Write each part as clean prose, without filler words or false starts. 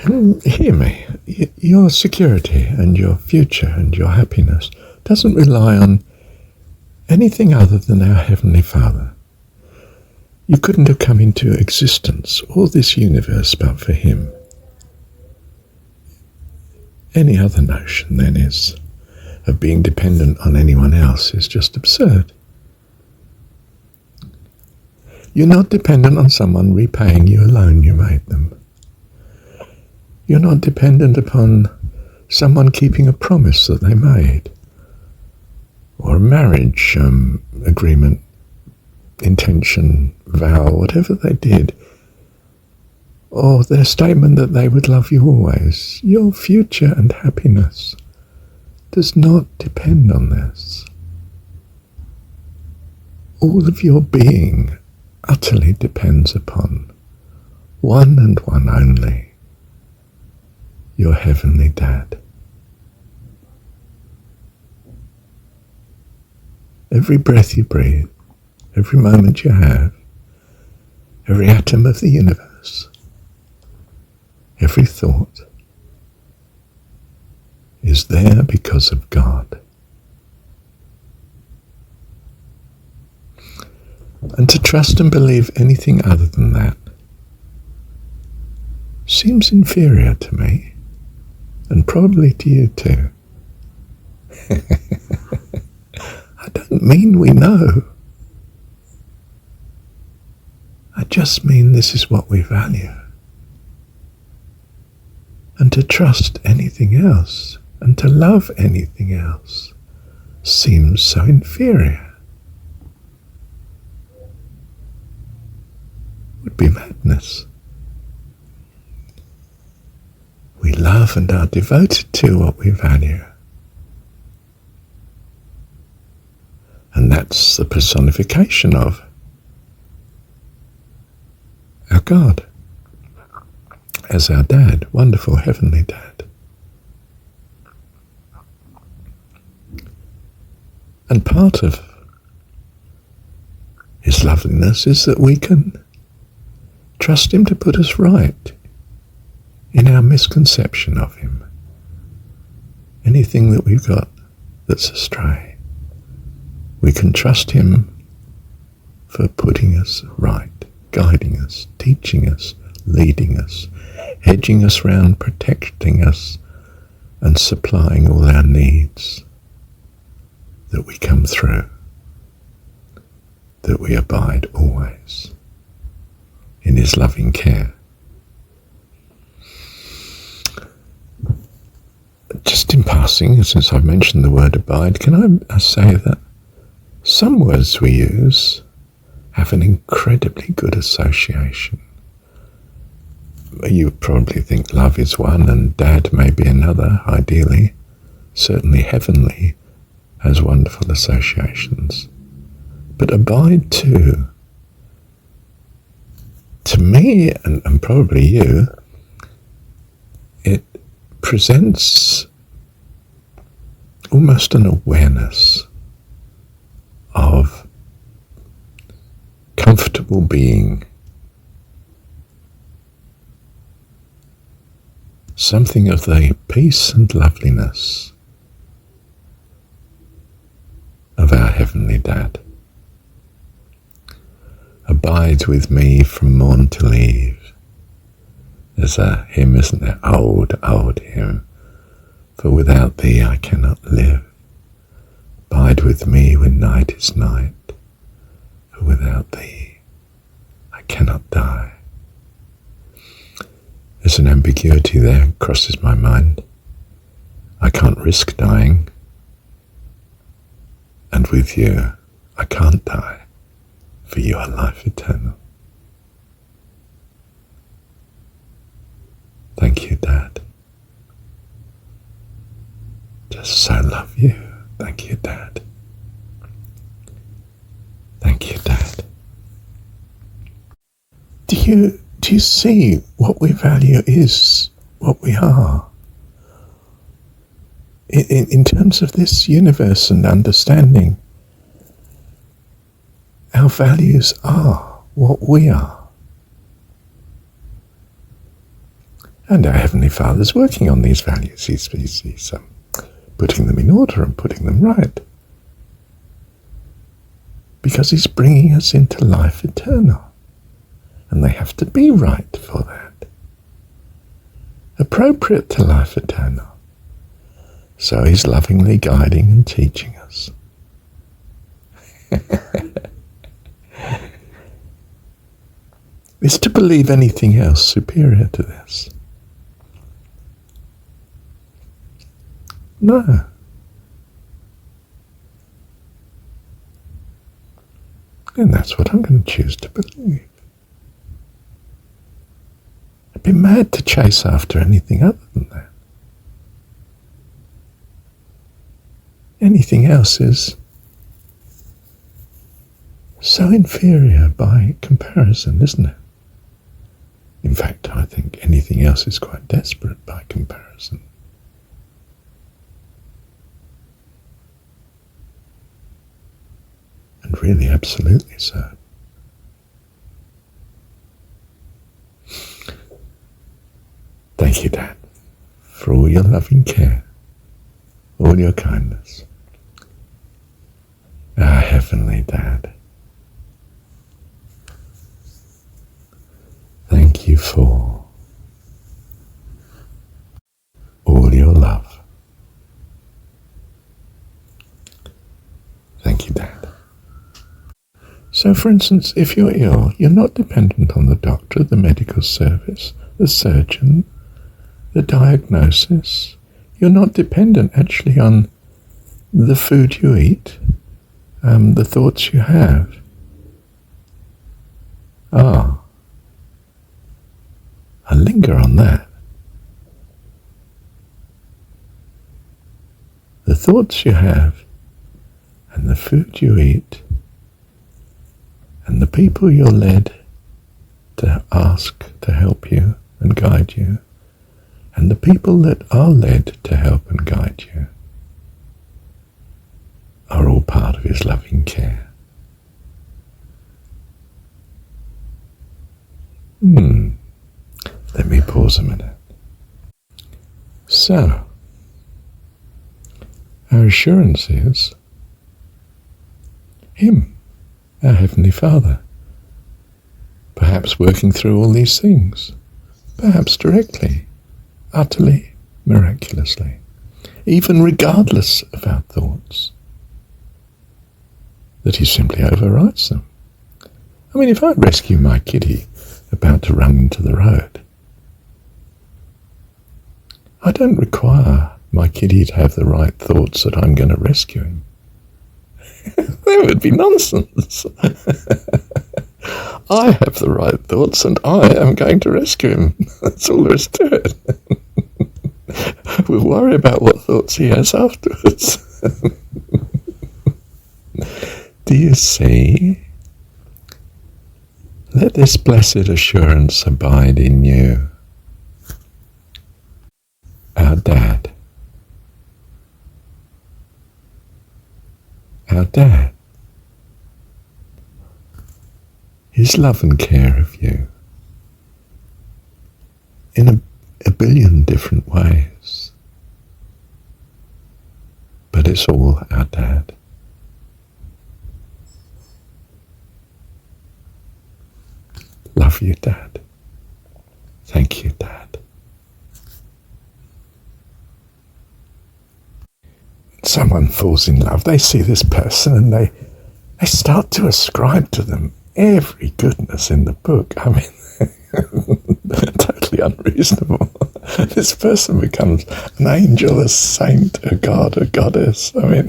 And hear me, your security and your future and your happiness doesn't rely on anything other than our Heavenly Father. You couldn't have come into existence or this universe but for Him. Any other notion, then, of being dependent on anyone else is just absurd. You're not dependent on someone repaying you a loan you made them. You're not dependent upon someone keeping a promise that they made, or a marriage agreement, intention, vow, whatever they did, or their statement that they would love you always. Your future and happiness does not depend on this. All of your being utterly depends upon one and one only, your Heavenly Dad. Every breath you breathe, every moment you have, every atom of the universe, every thought is there because of God. And to trust and believe anything other than that seems inferior to me, and probably to you too. I don't mean we know. I just mean this is what we value. And to trust anything else and to love anything else seems so inferior. Would be madness. We love and are devoted to what we value. And that's the personification of our God as our Dad, wonderful Heavenly Dad. And part of His loveliness is that we can trust Him to put us right in our misconception of Him. Anything that we've got that's astray, we can trust Him for putting us right, guiding us, teaching us, leading us, hedging us round, protecting us, and supplying all our needs, that we come through, that we abide always in His loving care. Just in passing, since I've mentioned the word abide, can I say that some words we use have an incredibly good association. You probably think love is one and Dad may be another, ideally. Certainly heavenly has wonderful associations. But abide too. To me, and probably you, it presents almost an awareness of comfortable being, something of the peace and loveliness of our Heavenly Dad. Abide with me from morn till eve. There's a hymn, isn't there? Old, old hymn. For without thee I cannot live. Abide with me when night is night. For without thee I cannot die. There's an ambiguity there, crosses my mind. I can't risk dying. And with you I can't die, for you are life eternal. Thank you, Dad. Just so love you. Thank you, Dad. Thank you, Dad. Do you see what we value is what we are? In terms of this universe and understanding, our values are what we are. And our Heavenly Father's working on these values. He's putting them in order and putting them right. Because He's bringing us into life eternal. And they have to be right for that. Appropriate to life eternal. So He's lovingly guiding and teaching us. Is to believe anything else superior to this? No. And that's what I'm going to choose to believe. I'd be mad to chase after anything other than that. Anything else is so inferior by comparison, isn't it? In fact, I think anything else is quite desperate by comparison. And really, absolutely so. Thank you, Dad, for all your loving care, all your kindness. Our Heavenly Dad, thank you for all your love. Thank you, Dad. So, for instance, if you're ill, you're not dependent on the doctor, the medical service, the surgeon, the diagnosis. You're not dependent actually on the food you eat, the thoughts you have. I linger on that. The thoughts you have and the food you eat and the people you're led to ask to help you and guide you and the people that are led to help and guide you are all part of His loving care. Let me pause a minute. So, our assurance is Him, our Heavenly Father, perhaps working through all these things, perhaps directly, utterly, miraculously, even regardless of our thoughts, that He simply overrides them. I mean, if I rescue my kitty about to run into the road, I don't require my kitty to have the right thoughts that I'm going to rescue him. That would be nonsense. I have the right thoughts and I am going to rescue him. That's all there is to it. We'll worry about what thoughts he has afterwards. Do you see? Let this blessed assurance abide in you. Our Dad. Our Dad. His love and care of you in a billion different ways. But it's all our Dad. Love you, Dad. Thank you, Dad. Someone falls in love, they see this person and they start to ascribe to them every goodness in the book. I mean, totally unreasonable. This person becomes an angel, a saint, a god, a goddess. I mean,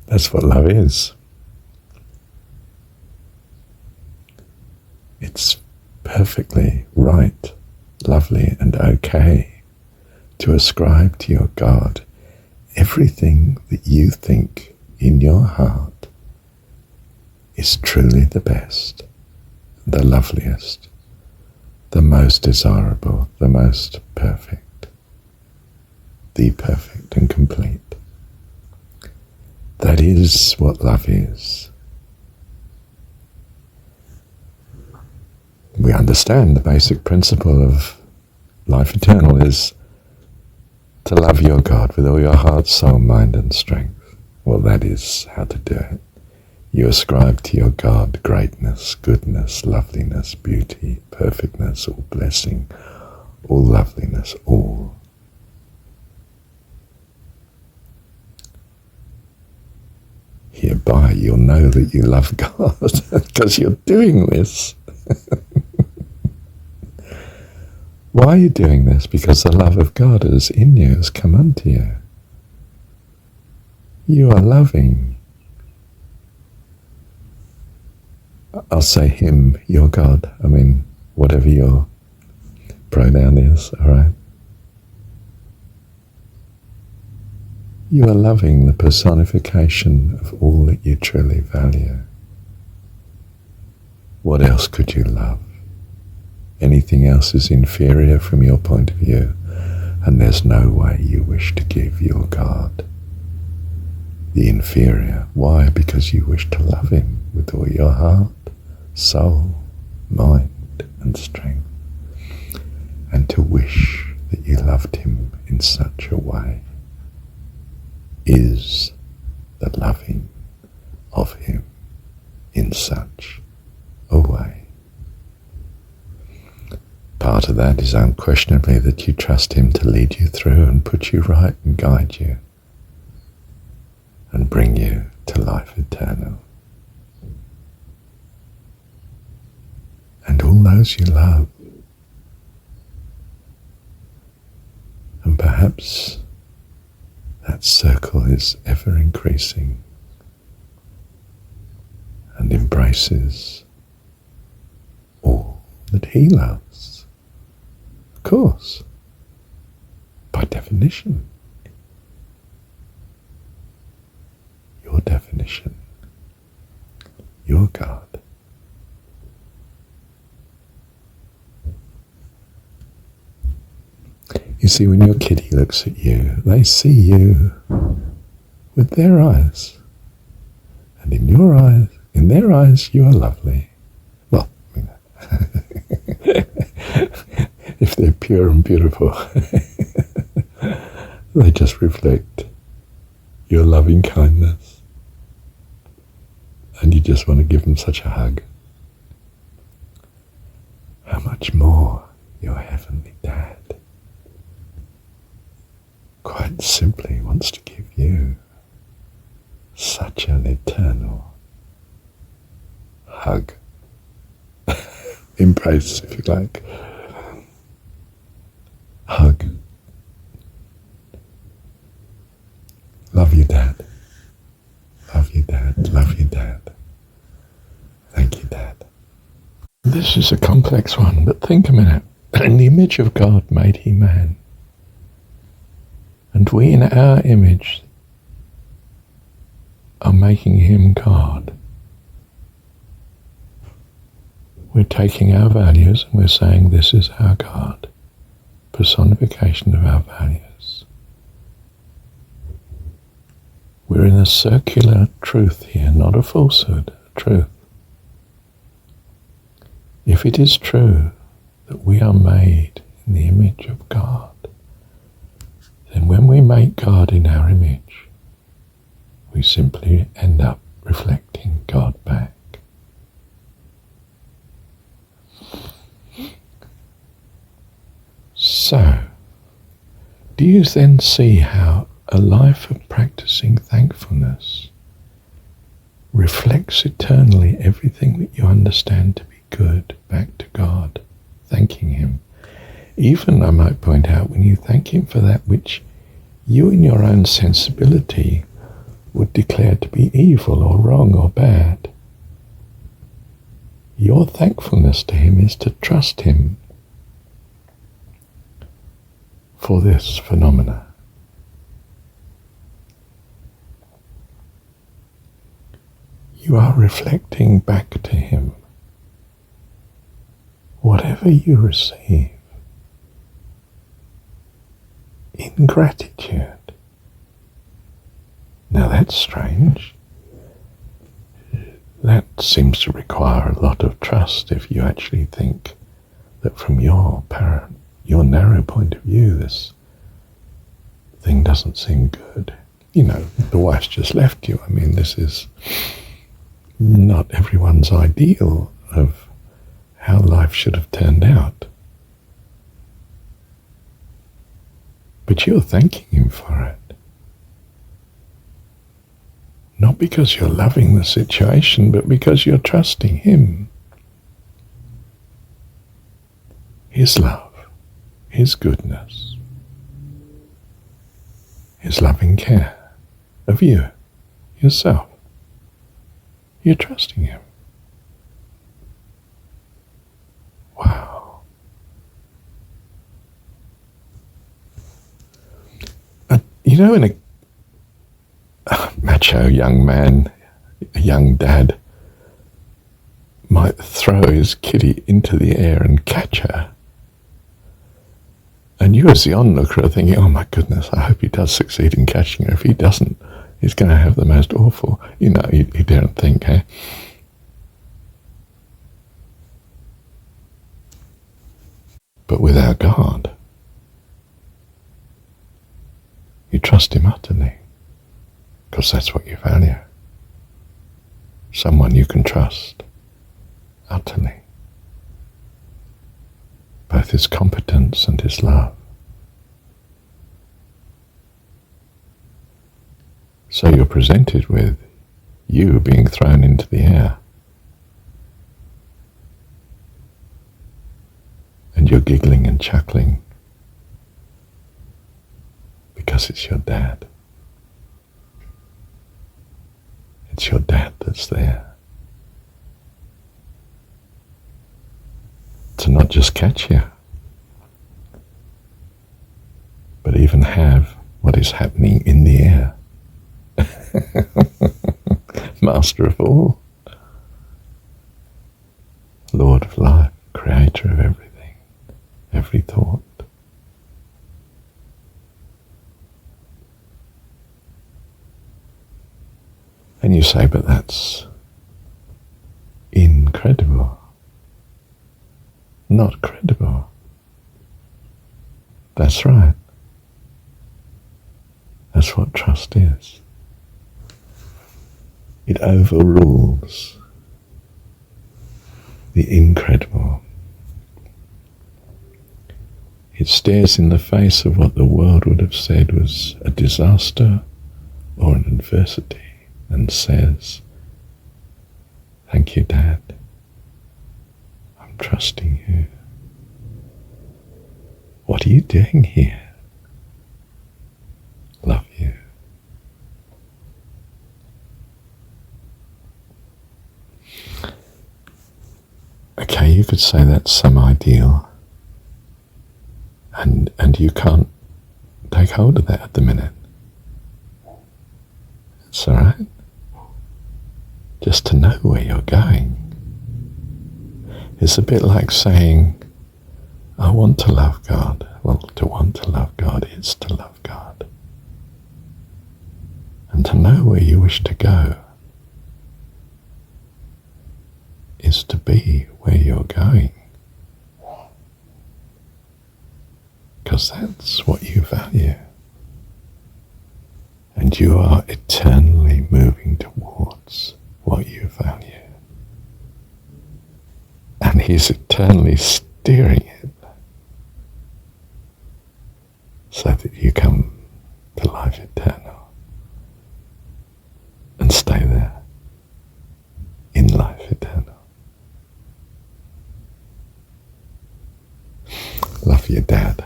that's what love is. It's perfectly right, lovely and okay to ascribe to your God everything that you think in your heart is truly the best, the loveliest, the most desirable, the most perfect, the perfect and complete. That is what love is. We understand the basic principle of life eternal is to love your God with all your heart, soul, mind and strength. Well, that is how to do it. You ascribe to your God greatness, goodness, loveliness, beauty, perfectness, all blessing, all loveliness, all. Hereby you'll know that you love God because you're doing this. Why are you doing this? Because the love of God is in you, has come unto you. You are loving. I'll say him, your God. I mean, whatever your pronoun is, all right? You are loving the personification of all that you truly value. What else could you love? Anything else is inferior from your point of view, and there's no way you wish to give your God the inferior. Why? Because you wish to love him with all your heart, soul, mind and strength, and to wish that you loved him in such a way is the loving of him in such a way. Part of that is unquestionably that you trust him to lead you through and put you right and guide you and bring you to life eternal. And all those you love. And perhaps that circle is ever increasing and embraces all that he loves. Of course, by definition. Your definition. Your God. You see, when your kitty looks at you, they see you with their eyes. And in your eyes, in their eyes, you are lovely. Well, if they're pure and beautiful, they just reflect your loving kindness. And you just want to give them such a hug. How much more your heavenly Dad quite simply wants to give you such an eternal hug. Embrace, if you like. Hug. Love you, Dad. Love you, Dad. Love you, Dad. Thank you, Dad. This is a complex one, but think a minute. In the image of God made he man. And we in our image are making him God. We're taking our values and we're saying this is our God. Personification of our values. We're in a circular truth here, not a falsehood, a truth. If it is true that we are made in the image of God, then when we make God in our image, we simply end up reflecting God back. So, do you then see how a life of practicing thankfulness reflects eternally everything that you understand to be good back to God, thanking him? Even, I might point out, when you thank him for that which you in your own sensibility would declare to be evil or wrong or bad, your thankfulness to him is to trust him for this phenomena. You are reflecting back to him whatever you receive in gratitude. Now that's strange. that seems to require a lot of trust if you actually think that from your narrow point of view, this thing doesn't seem good. You know, the wife's just left you. I mean, this is not everyone's ideal of how life should have turned out. But you're thanking him for it. Not because you're loving the situation, but because you're trusting him. His love, his goodness, his loving care of you, yourself. You're trusting him. Wow. You know, in a macho young man, a young dad, might throw his kitty into the air and catch her. And you as the onlooker are thinking, oh my goodness, I hope he does succeed in catching her. If he doesn't, he's going to have the most awful, you don't think, eh? But with our God, you trust him utterly, because that's what you value. Someone you can trust utterly. Both his competence and his love. So you're presented with you being thrown into the air. And you're giggling and chuckling because it's your dad. It's your dad that's there. To not just catch you, but even have what is happening in the air. Master of all, Lord of life, creator of everything, every thought. And you say, but that's incredible. Not credible. That's right. That's what trust is. It overrules the incredible. It stares in the face of what the world would have said was a disaster or an adversity and says, thank you, Dad. I'm trusting you. What are you doing here? Love you. Okay, you could say that's some ideal, and you can't take hold of that at the minute. It's all right. Just to know where you're going. It's a bit like saying, I want to love God. Well, to want to love God is to love God. And to know where you wish to go is to be where you're going. Because that's what you value. And you are eternally moving towards what you value. And he's eternally steering it so that you come to life eternal and stay there in life eternal. Love your dad.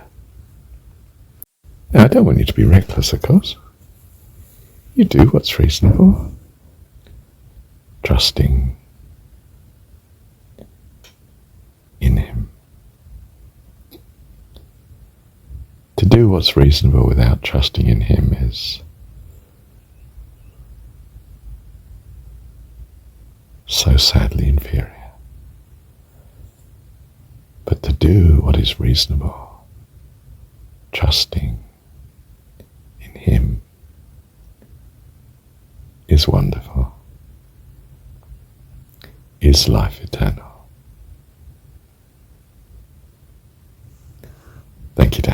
Now, I don't want you to be reckless, of course. You do what's reasonable, trusting in him. To do what's reasonable without trusting in him is so sadly inferior. But to do what is reasonable, trusting in him, is wonderful. is life eternal. Thank you, Dan.